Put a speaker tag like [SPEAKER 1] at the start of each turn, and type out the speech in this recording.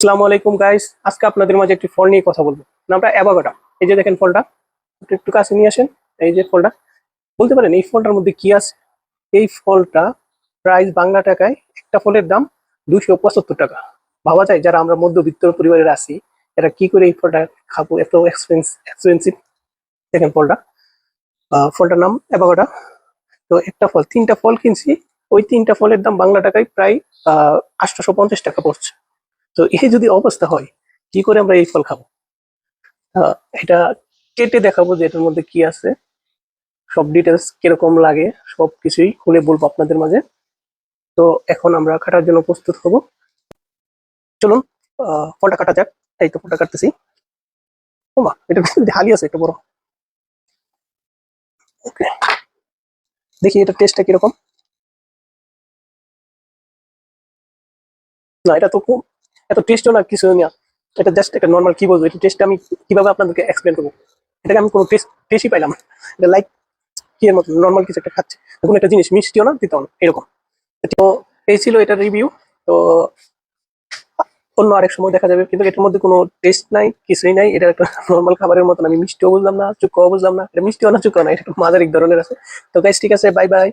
[SPEAKER 1] আসসালামু আলাইকুম গাইস, আজকে আপনাদের মাঝে একটি ফল নিয়ে কথা বলবো। নামটা অ্যাভোকাডো। এই যে দেখেন ফলটা, একটু কাছে নিয়ে আসেন। এই যে ফলটা, বলতে পারেন এই ফলটার মধ্যে কি আছে? এই ফলটা প্রাইস বাংলা টাকায় একটা ফলের দাম 275 টাকা। ভাবা যায় যারা আমরা মধ্যবিত্ত পরিবারের আছি, এরা কি করে এই ফলটা খাবো, এত এক্সপেন্সিভ। দেখেন ফলটা, ফলটার নাম অ্যাভোকাডো। তো একটা ফল, তিনটা ফল কিনছি। ওই তিনটা ফলের দাম বাংলা টাকায় প্রায় 850 টাকা পড়ছে। তো এই যদি অবস্থা হয়, কি করে আমরা এই ফল খাবো? আহ, এটা কেটে দেখাবো যে এটার মধ্যে কি আছে, সব ডিটেলস কিরকম লাগে সবকিছুই খুলে বলবো আপনাদের মাঝে। তো এখন আমরা কাটার জন্য প্রস্তুত হব। চলুন ফলটা কাটা যাক। এই তো ফলটা কাটতেছি। ওমা, এটা হালি আছে একটা বড়। ওকে, দেখি এটা টেস্টটা কিরকম। না, এটা তো খুব এত টেস্টও না, কিছু না। এটা জাস্ট একটা নর্মাল, কি বলবো, এটা টেস্ট আমি কিভাবে আপনাদেরকে এক্সপ্লেন করবো। এটাকে আমি কোনো টেস্টই পাইলাম না। এটা লাইক কি এর মতো নর্মাল কিছু একটা খাচ্ছে, কোনো একটা জিনিস মিষ্টিও না দিতেও না, এরকম। তো এই ছিল এটার রিভিউ। তো অন্য আরেক সময় দেখা যাবে, কিন্তু এটার মধ্যে কোনো টেস্ট নাই, কিছুই নাই। এটা একটা নর্মাল খাবারের মতন। আমি মিষ্টিও বুঝলাম না, চুক্কাও বুঝলাম না, এটা মিষ্টিও না চুক্কাও না, এটা একটু মাঝারি ধরনের আছে। তো গাইস, ঠিক আছে, বাই বাই।